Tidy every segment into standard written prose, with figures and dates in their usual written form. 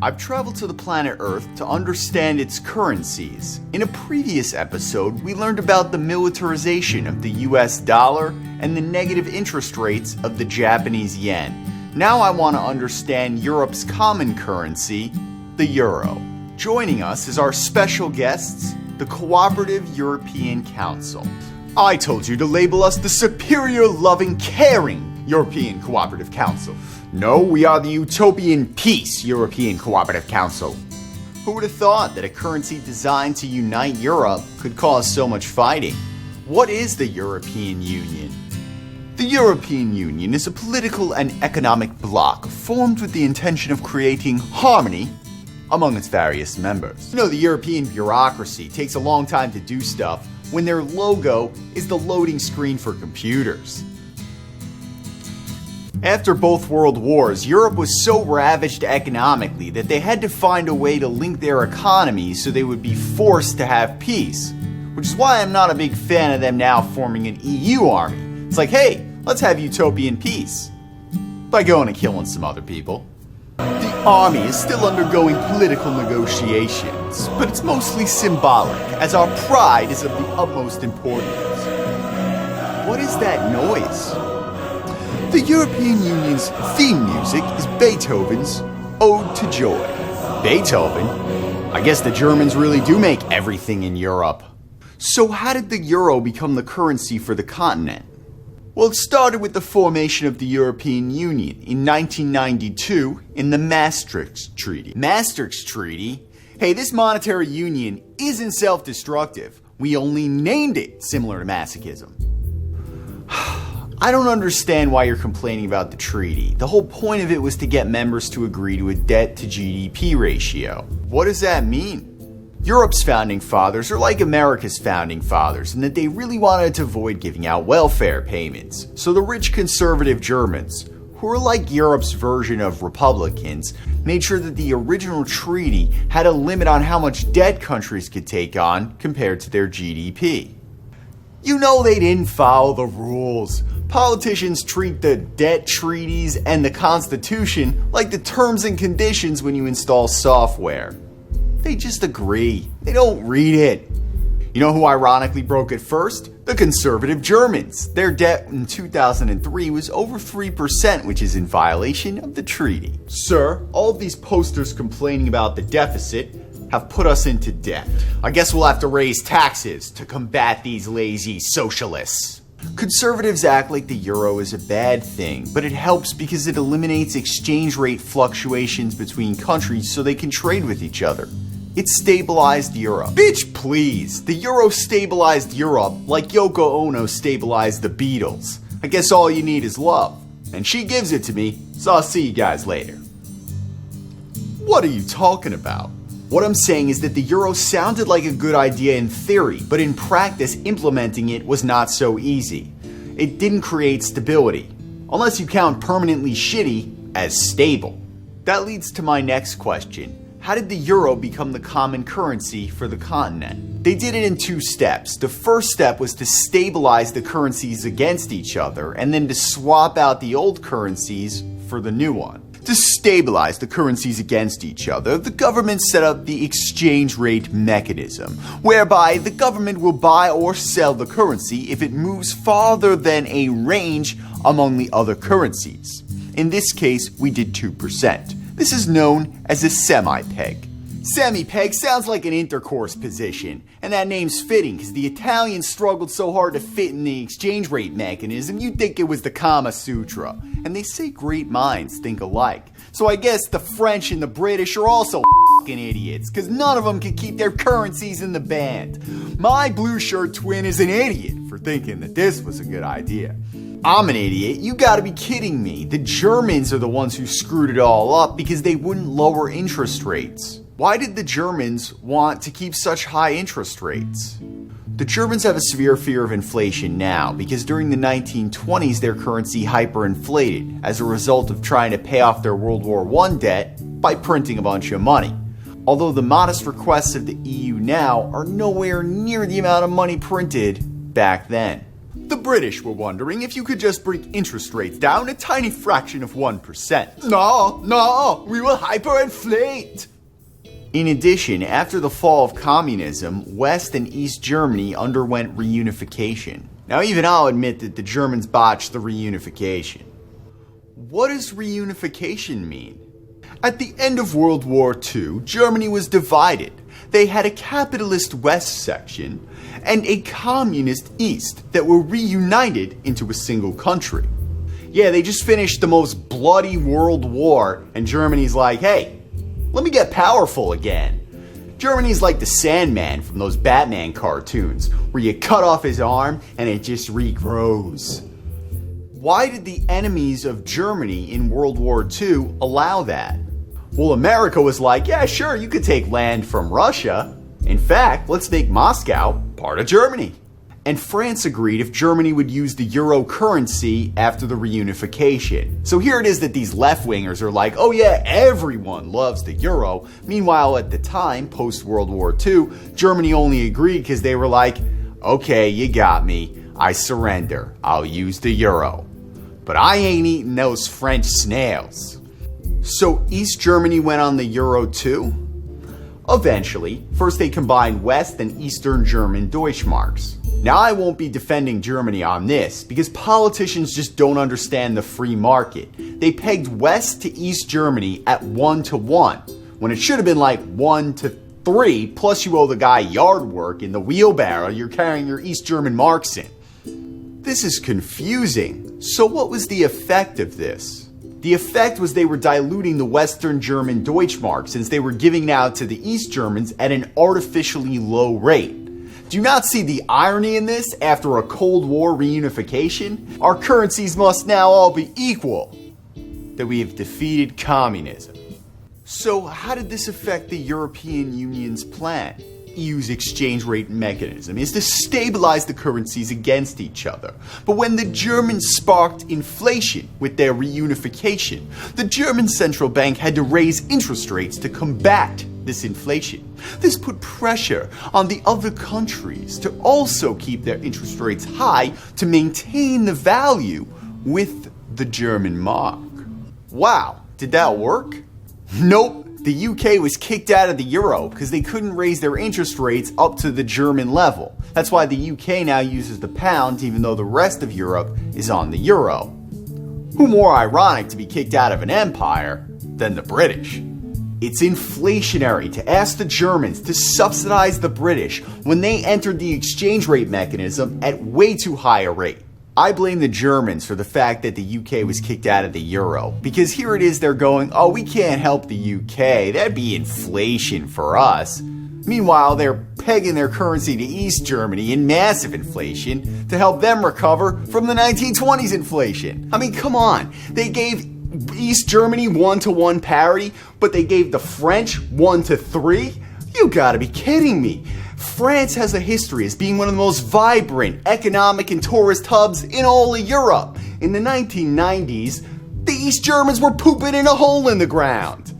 I've traveled to the planet Earth to understand its currencies. In a previous episode, we learned about the militarization of the US dollar and the negative interest rates of the Japanese yen. Now I want to understand Europe's common currency, the euro. Joining us is our special guests, the Cooperative European Council. I told you to label us the superior, loving, caring European Cooperative Council. No, we are the Utopian Peace European Cooperative Council. Who would have thought that a currency designed to unite Europe could cause so much fighting? What is the European Union? The European Union is a political and economic bloc formed with the intention of creating harmony among its various members. You know, the European bureaucracy takes a long time to do stuff when their logo is the loading screen for computers. After both world wars, Europe was so ravaged economically that they had to find a way to link their economies so they would be forced to have peace. Which is why I'm not a big fan of them now forming an EU army. It's like, hey, let's have utopian peace. By going and killing some other people. The army is still undergoing political negotiations, but it's mostly symbolic, as our pride is of the utmost importance. What is that noise? The European Union's theme music is Beethoven's Ode to Joy. Beethoven? I guess the Germans really do make everything in Europe. So how did the euro become the currency for the continent? Well, it started with the formation of the European Union in 1992 in the Maastricht Treaty. Maastricht Treaty? Hey, this monetary union isn't self-destructive. We only named it similar to masochism. I don't understand why you're complaining about the treaty. The whole point of it was to get members to agree to a debt to GDP ratio. What does that mean? Europe's founding fathers are like America's founding fathers in that they really wanted to avoid giving out welfare payments. So the rich conservative Germans, who are like Europe's version of Republicans, made sure that the original treaty had a limit on how much debt countries could take on compared to their GDP. You know they didn't follow the rules. Politicians treat the debt treaties and the Constitution like the terms and conditions when you install software. They just agree. They don't read it. You know who ironically broke it first? The conservative Germans. Their debt in 2003 was over 3%, which is in violation of the treaty. Sir, all of these posters complaining about the deficit have put us into debt. I guess we'll have to raise taxes to combat these lazy socialists. Conservatives act like the euro is a bad thing, but it helps because it eliminates exchange rate fluctuations between countries so they can trade with each other. It stabilized Europe. Bitch, please. The euro stabilized Europe like Yoko Ono stabilized the Beatles. I guess all you need is love. And she gives it to me, so I'll see you guys later. What are you talking about? What I'm saying is that the euro sounded like a good idea in theory, but in practice implementing it was not so easy. It didn't create stability, unless you count permanently shitty as stable. That leads to my next question. How did the euro become the common currency for the continent? They did it in two steps. The first step was to stabilize the currencies against each other, and then to swap out the old currencies for the new one. To stabilize the currencies against each other, the government set up the exchange rate mechanism, whereby the government will buy or sell the currency if it moves farther than a range among the other currencies. In this case, we did 2%. This is known as a semi-peg. Semi-peg sounds like an intercourse position, and that name's fitting because the Italians struggled so hard to fit in the exchange rate mechanism you'd think it was the Kama Sutra. And they say great minds think alike. So I guess the French and the British are also fucking idiots, because none of them can keep their currencies in the band. My blue shirt twin is an idiot for thinking that this was a good idea. I'm an idiot? You gotta be kidding me. The Germans are the ones who screwed it all up because they wouldn't lower interest rates. Why did the Germans want to keep such high interest rates? The Germans have a severe fear of inflation now because during the 1920s their currency hyperinflated as a result of trying to pay off their World War I debt by printing a bunch of money. Although the modest requests of the EU now are nowhere near the amount of money printed back then. The British were wondering if you could just bring interest rates down a tiny fraction of 1%. No, we will hyperinflate. In addition, after the fall of communism, West and East Germany underwent reunification. Now even I'll admit that the Germans botched the reunification. What does reunification mean? At the end of World War II, Germany was divided. They had a capitalist West section and a communist East that were reunited into a single country. Yeah, they just finished the most bloody world war, and Germany's like, hey, let me get powerful again. Germany's like the Sandman from those Batman cartoons, where you cut off his arm and it just regrows. Why did the enemies of Germany in World War II allow that? Well, America was like, yeah, sure, you could take land from Russia. In fact, let's make Moscow part of Germany. And France agreed if Germany would use the euro currency after the reunification. So here it is that these left-wingers are like, oh yeah, everyone loves the euro. Meanwhile, at the time, post-World War II, Germany only agreed because they were like, okay, you got me. I surrender. I'll use the euro. But I ain't eating those French snails. So East Germany went on the euro too? Eventually. First they combined West and Eastern German Deutschmarks. Now I won't be defending Germany on this, because politicians just don't understand the free market. They pegged West to East Germany at 1-to-1, when it should have been like 1-to-3, plus you owe the guy yard work in the wheelbarrow you're carrying your East German marks in. This is confusing. So what was the effect of this? The effect was they were diluting the Western German Deutschmark since they were giving out to the East Germans at an artificially low rate. Do you not see the irony in this after a Cold War reunification? Our currencies must now all be equal. That we have defeated communism. So how did this affect the European Union's plan? EU's exchange rate mechanism is to stabilize the currencies against each other. But when the Germans sparked inflation with their reunification, the German central bank had to raise interest rates to combat this inflation. This put pressure on the other countries to also keep their interest rates high to maintain the value with the German mark. Wow, did that work? Nope. The UK was kicked out of the euro because they couldn't raise their interest rates up to the German level. That's why the UK now uses the pound even though the rest of Europe is on the euro. Who more ironic to be kicked out of an empire than the British? It's inflationary to ask the Germans to subsidize the British when they entered the exchange rate mechanism at way too high a rate. I blame the Germans for the fact that the UK was kicked out of the euro, because here it is they're going, oh, we can't help the UK, that'd be inflation for us. Meanwhile, they're pegging their currency to East Germany in massive inflation to help them recover from the 1920s inflation. I mean, come on, they gave East Germany 1-to-1 parity, but they gave the French 1-to-3? You gotta be kidding me. France has a history as being one of the most vibrant economic and tourist hubs in all of Europe. In the 1990s, the East Germans were pooping in a hole in the ground.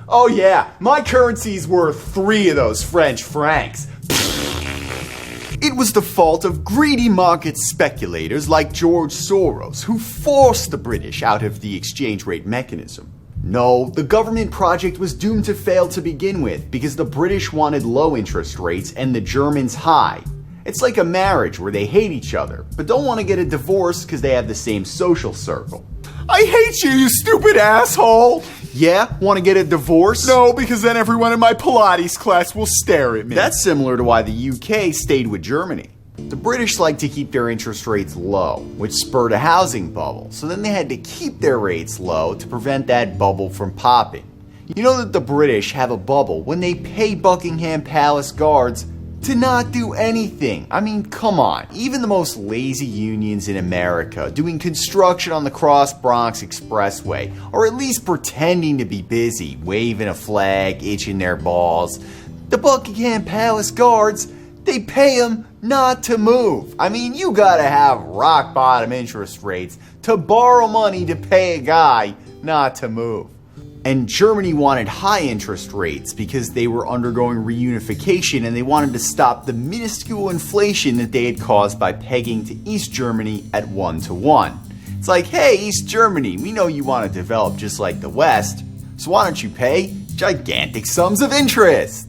Oh yeah, my currency's worth 3 of those French francs. It was the fault of greedy market speculators like George Soros who forced the British out of the exchange rate mechanism. No, the government project was doomed to fail to begin with because the British wanted low interest rates and the Germans high. It's like a marriage where they hate each other, but don't want to get a divorce because they have the same social circle. I hate you, you stupid asshole! Yeah, want to get a divorce? No, because then everyone in my Pilates class will stare at me. That's similar to why the UK stayed with Germany. The British like to keep their interest rates low, which spurred a housing bubble, so then they had to keep their rates low to prevent that bubble from popping. You know that the British have a bubble when they pay Buckingham Palace guards to not do anything. I mean, come on. Even the most lazy unions in America doing construction on the Cross Bronx Expressway, or at least pretending to be busy, waving a flag, itching their balls. The Buckingham Palace guards, they pay them not to move. I mean, you gotta have rock bottom interest rates to borrow money to pay a guy not to move. And Germany wanted high interest rates because they were undergoing reunification and they wanted to stop the minuscule inflation that they had caused by pegging to East Germany at 1-to-1. It's like, hey, East Germany, we know you want to develop just like the West, so why don't you pay gigantic sums of interest?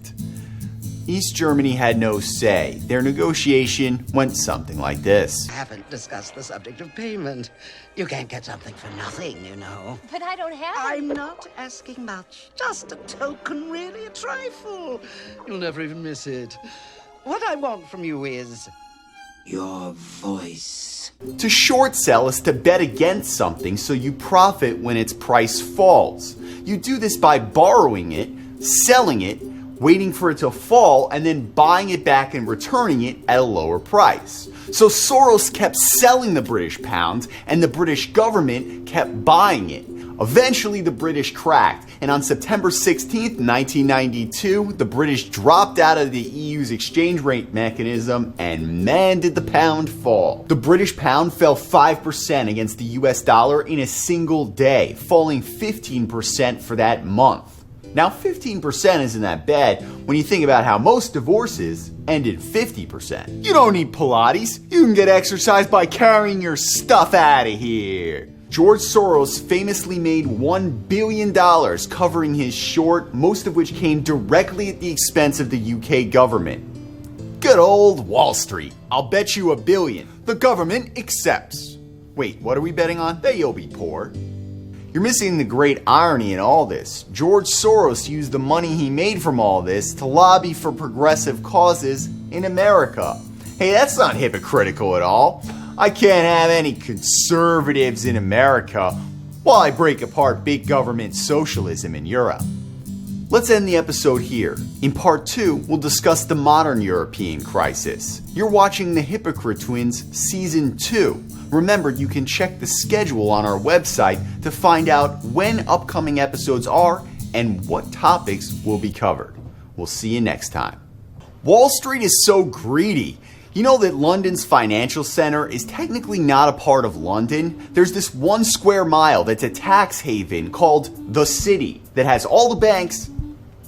East Germany had no say. Their negotiation went something like this. I haven't discussed the subject of payment. You can't get something for nothing, you know. But I don't have I'm not asking much. Just a token, really, a trifle. You'll never even miss it. What I want from you is your voice. To short sell is to bet against something so you profit when its price falls. You do this by borrowing it, selling it, waiting for it to fall, and then buying it back and returning it at a lower price. So Soros kept selling the British pound, and the British government kept buying it. Eventually, the British cracked, and on September 16th, 1992, the British dropped out of the EU's exchange rate mechanism, and man did the pound fall. The British pound fell 5% against the US dollar in a single day, falling 15% for that month. Now, 15% isn't that bad when you think about how most divorces end in 50%. You don't need Pilates. You can get exercise by carrying your stuff out of here. George Soros famously made $1 billion covering his short, most of which came directly at the expense of the UK government. Good old Wall Street. I'll bet you $1 billion. The government accepts. Wait, what are we betting on? That you'll be poor. You're missing the great irony in all this. George Soros used the money he made from all this to lobby for progressive causes in America. Hey, that's not hypocritical at all. I can't have any conservatives in America while I break apart big government socialism in Europe. Let's end the episode here. In part 2, we'll discuss the modern European crisis. You're watching The Hypocrite Twins Season 2. Remember, you can check the schedule on our website to find out when upcoming episodes are and what topics will be covered. We'll see you next time. Wall Street is so greedy. You know that London's financial center is technically not a part of London? There's this 1 square mile that's a tax haven called the City that has all the banks,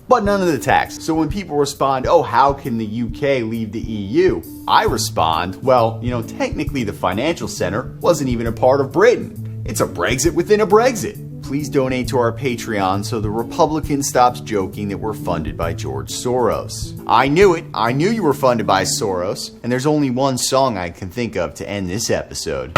but none of the tax. So when people respond, oh, how can the UK leave the EU? I respond, well, technically the financial center wasn't even a part of Britain. It's a Brexit within a Brexit. Please donate to our Patreon so the Republican stops joking that we're funded by George Soros. I knew it. I knew you were funded by Soros. And there's only one song I can think of to end this episode.